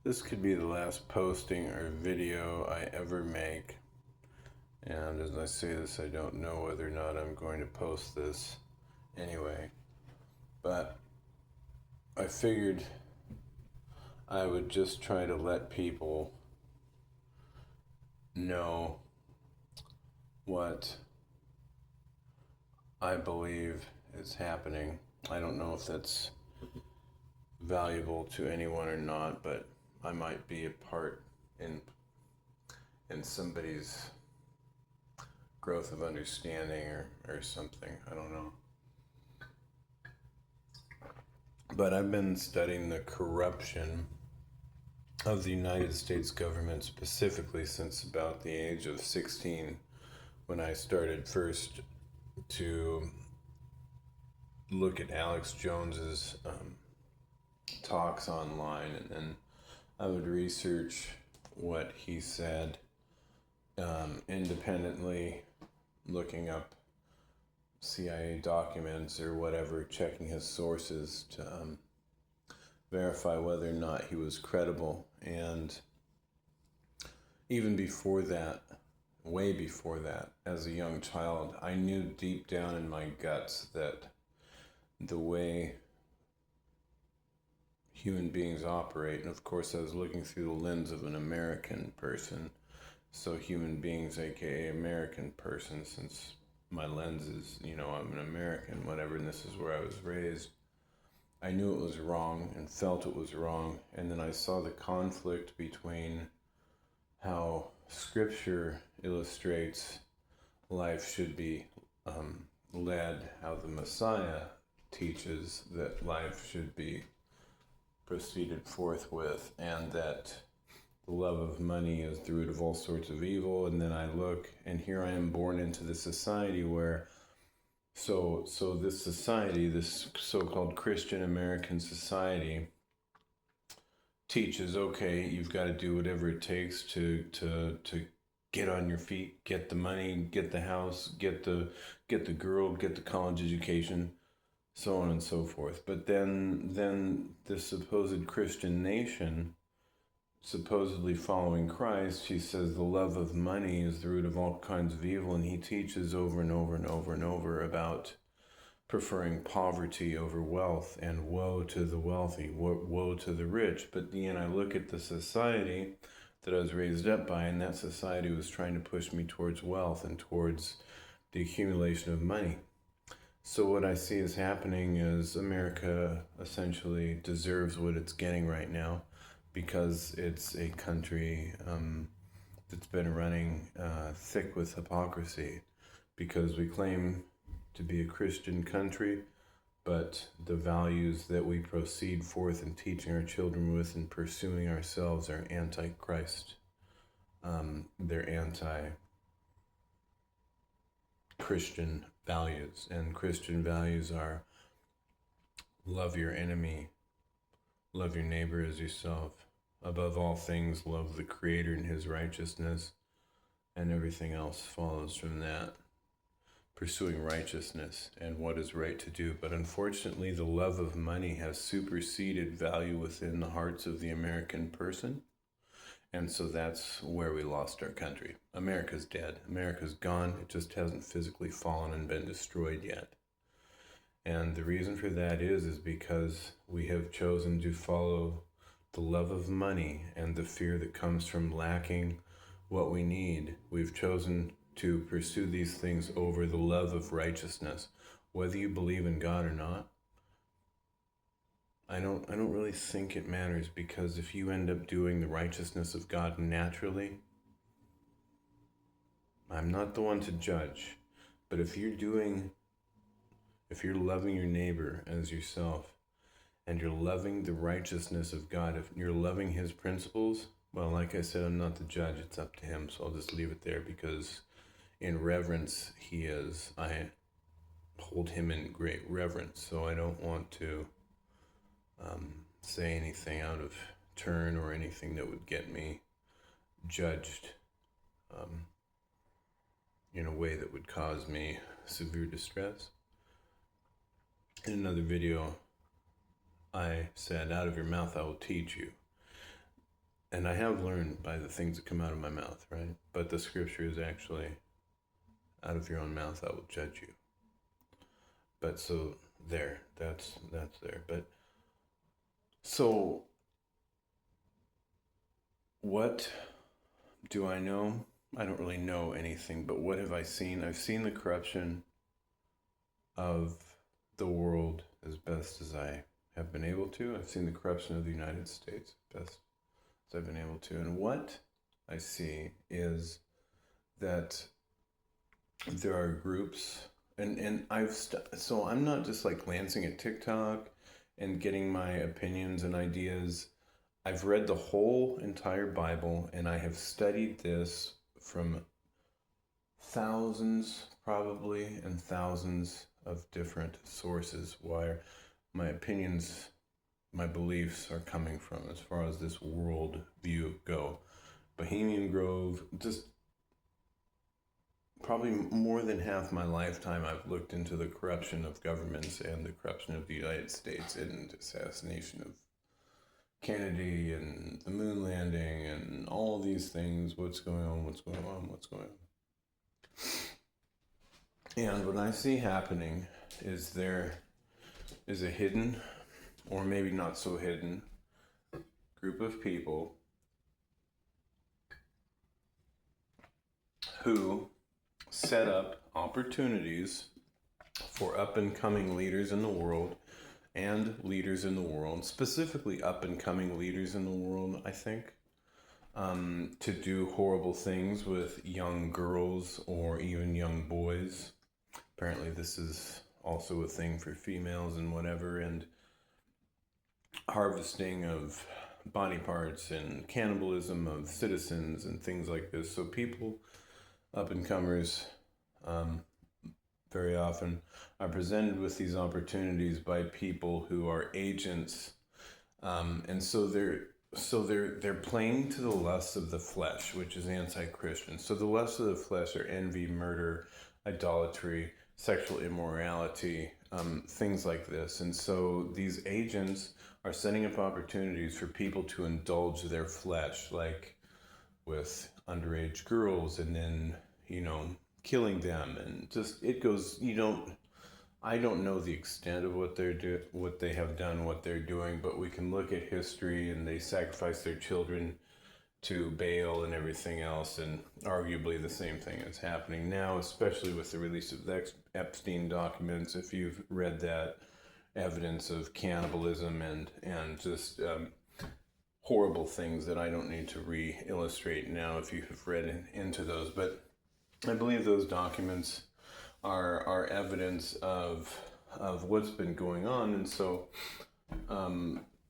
This could be the last posting or video I ever make. And as I say this, I don't know whether or not I'm going to post this anyway. But I figured I would just try to let people know what I believe is happening. I don't know if that's valuable to anyone or not, but I might be a part in somebody's growth of understanding or something. I don't know. But I've been studying the corruption of the United States government specifically since about the age of 16, when I started first to look at Alex Jones's talks online, and then I would research what he said independently, looking up CIA documents or whatever, checking his sources to verify whether or not he was credible. And even before that, way before that, as a young child, I knew deep down in my guts that the way human beings operate, and of course I was looking through the lens of an American person, so human beings, aka American person, since my lens is, I'm an American, whatever, and this is where I was raised. I knew it was wrong and felt it was wrong, and then I saw the conflict between how Scripture illustrates life should be led, how the Messiah teaches that life should be proceeded forth with, and that the love of money is the root of all sorts of evil. And then I look, and here I am born into this society where so this society, this so-called Christian American society, teaches, okay, you've got to do whatever it takes to get on your feet, get the money, get the house, get the girl, get the college education, so on and so forth. But then the supposed Christian nation, supposedly following Christ, he says the love of money is the root of all kinds of evil, and he teaches over and over and over and over about preferring poverty over wealth, and woe to the wealthy, woe to the rich. But then I look at the society that I was raised up by, and that society was trying to push me towards wealth and towards the accumulation of money. So what I see is happening is America essentially deserves what it's getting right now, because it's a country that's been running thick with hypocrisy, because we claim to be a Christian country, but the values that we proceed forth in teaching our children with and pursuing ourselves are anti-Christ. They're anti-Christian values, and Christian values are love your enemy, love your neighbor as yourself. Above all things, love the Creator and His righteousness, and everything else follows from that. Pursuing righteousness and what is right to do. But unfortunately, the love of money has superseded value within the hearts of the American person. And so that's where we lost our country. America's dead. America's gone. It just hasn't physically fallen and been destroyed yet. And the reason for that is because we have chosen to follow the love of money and the fear that comes from lacking what we need. We've chosen to pursue these things over the love of righteousness, whether you believe in God or not. I don't really think it matters, because if you end up doing the righteousness of God naturally, I'm not the one to judge, but if you're loving your neighbor as yourself, and you're loving the righteousness of God, if you're loving His principles, well, like I said, I'm not the judge, it's up to Him, so I'll just leave it there, because in reverence He is. I hold Him in great reverence, so I don't want to say anything out of turn or anything that would get me judged in a way that would cause me severe distress. In another video, I said, out of your mouth I will teach you. and I have learned by the things that come out of my mouth, right? But the scripture is actually, out of your own mouth I will judge you. But so that's there. But so what do I know? I don't really know anything, but what have I seen? I've seen the corruption of the world as best as I have been able to. I've seen the corruption of the United States as best as I've been able to. And what I see is that there are groups, and so I'm not just like glancing at TikTok and getting my opinions and ideas. I've read the whole entire Bible, and I have studied this from thousands, probably, and thousands of different sources where my opinions, my beliefs are coming from as far as this world view go. Bohemian Grove, just probably more than half my lifetime I've looked into the corruption of governments and the corruption of the United States and assassination of Kennedy and the moon landing and all these things. What's going on? And what I see happening is there is a hidden, or maybe not so hidden, group of people who set up opportunities for up and coming leaders in the world, specifically up and coming leaders in the world, I think, to do horrible things with young girls or even young boys. Apparently, this is also a thing for females and whatever, and harvesting of body parts and cannibalism of citizens and things like this. So people, up and comers, very often are presented with these opportunities by people who are agents, and so they're playing to the lusts of the flesh, which is anti-Christian. So the lusts of the flesh are envy, murder, idolatry, sexual immorality, things like this. And so these agents are setting up opportunities for people to indulge their flesh, like with underage girls, and then, killing them, and just it goes. I don't know the extent of what they have done, what they're doing, but we can look at history, and they sacrifice their children to Baal and everything else, and arguably the same thing is happening now, especially with the release of the Epstein documents. If you've read that, evidence of cannibalism and just horrible things that I don't need to re-illustrate now if you have read into those. But I believe those documents are evidence of what's been going on. And so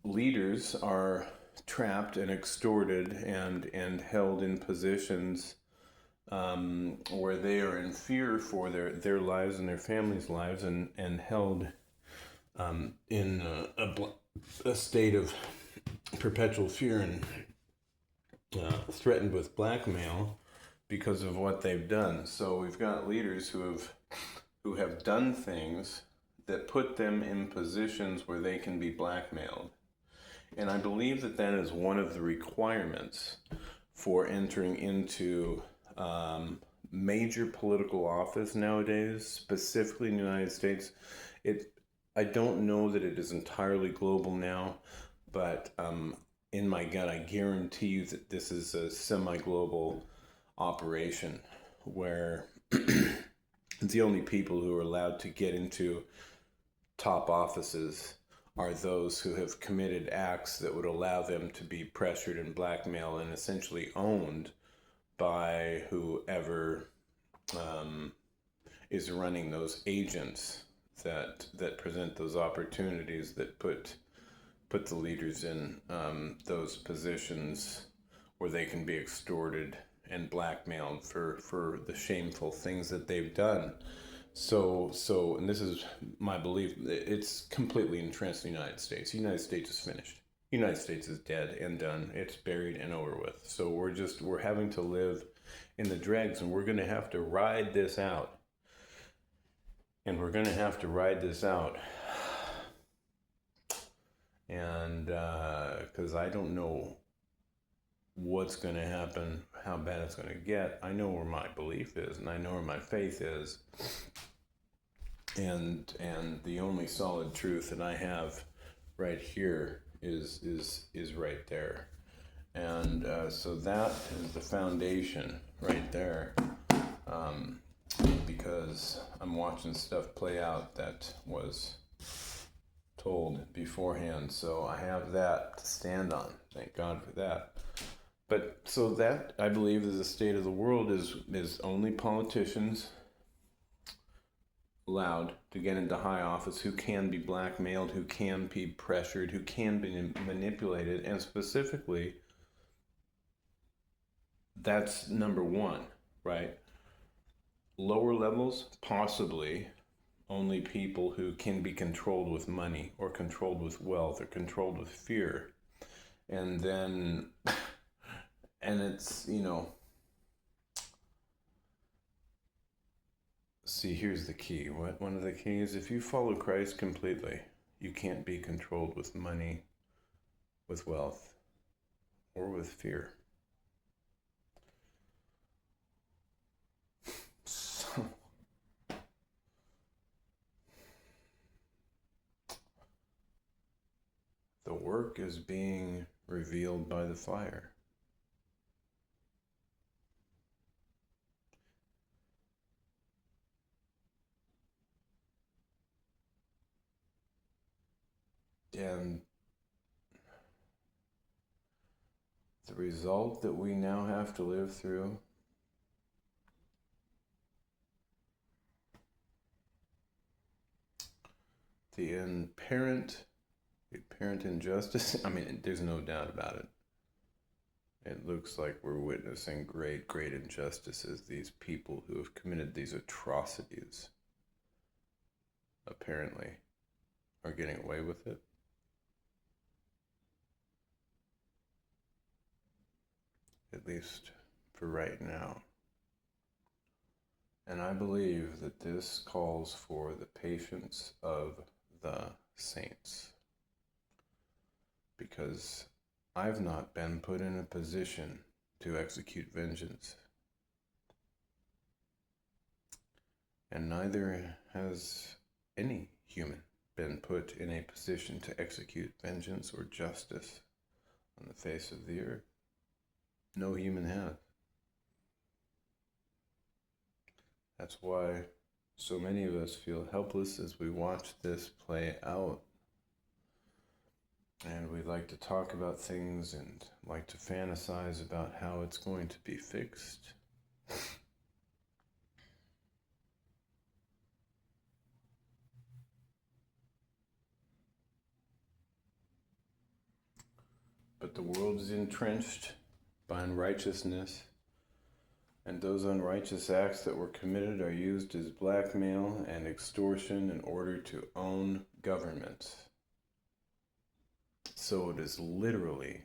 leaders are trapped and extorted and held in positions where they are in fear for their lives and their families' lives, and held in a state of perpetual fear and threatened with blackmail because of what they've done. So we've got leaders who have done things that put them in positions where they can be blackmailed. And I believe that is one of the requirements for entering into major political office nowadays, specifically in the United States. I don't know that it is entirely global now, but in my gut, I guarantee you that this is a semi-global operation where the only people who are allowed to get into top offices are those who have committed acts that would allow them to be pressured and blackmailed and essentially owned by whoever is running those agents that present those opportunities, that put the leaders in those positions where they can be extorted and blackmailed for the shameful things that they've done. So, and this is my belief, it's completely entrenched in the United States. The United States is finished. The United States is dead and done. It's buried and over with. So we're having to live in the dregs, and we're going to have to ride this out. And we're going to have to ride this out. And because I don't know what's going to happen, how bad it's going to get. I know where my belief is, and I know where my faith is, and the only solid truth that I have right here is right there, and so that is the foundation right there. Um, because I'm watching stuff play out that was told beforehand, so I have that to stand on. Thank God for that. But so that, I believe, is the state of the world, is only politicians allowed to get into high office who can be blackmailed, who can be pressured, who can be manipulated, and specifically, that's number one, right? Lower levels, possibly only people who can be controlled with money or controlled with wealth or controlled with fear. And then, and it's, see, here's the key. One of the keys, if you follow Christ completely, you can't be controlled with money, with wealth, or with fear. So, the work is being revealed by the fire. And the result that we now have to live through, the apparent injustice, I mean, there's no doubt about it. It looks like we're witnessing great, great injustices. These people who have committed these atrocities, apparently, are getting away with it. At least for right now. And I believe that this calls for the patience of the saints. Because I've not been put in a position to execute vengeance. And neither has any human been put in a position to execute vengeance or justice on the face of the earth. No human has. That's why so many of us feel helpless as we watch this play out. And we like to talk about things and like to fantasize about how it's going to be fixed. But the world is entrenched by unrighteousness, and those unrighteous acts that were committed are used as blackmail and extortion in order to own governments. So it is literally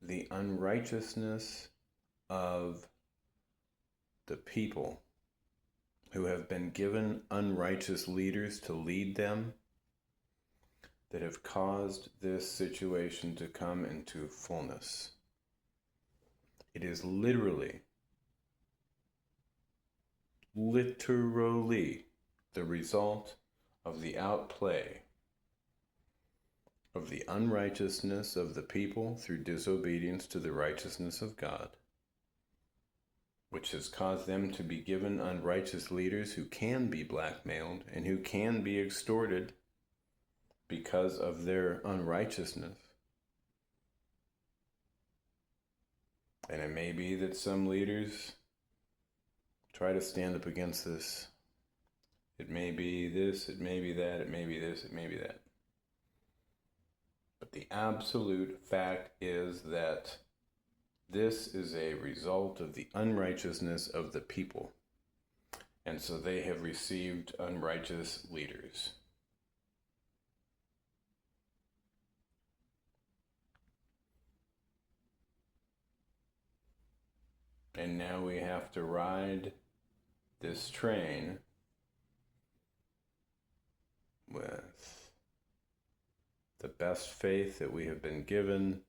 the unrighteousness of the people who have been given unrighteous leaders to lead them that have caused this situation to come into fullness. It is literally the result of the outplay of the unrighteousness of the people through disobedience to the righteousness of God, which has caused them to be given unrighteous leaders who can be blackmailed and who can be extorted because of their unrighteousness. And it may be that some leaders try to stand up against this. It may be this, it may be that, it may be this, it may be that. But the absolute fact is that this is a result of the unrighteousness of the people. And so they have received unrighteous leaders. And now we have to ride this train with the best faith that we have been given,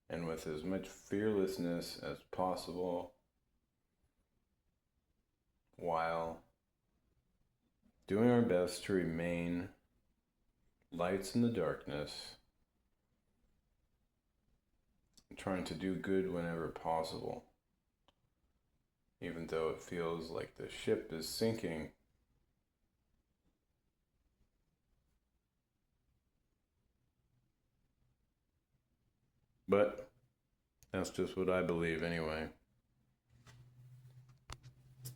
and with as much fearlessness as possible, while doing our best to remain lights in the darkness, trying to do good whenever possible, even though it feels like the ship is sinking. But that's just what I believe anyway.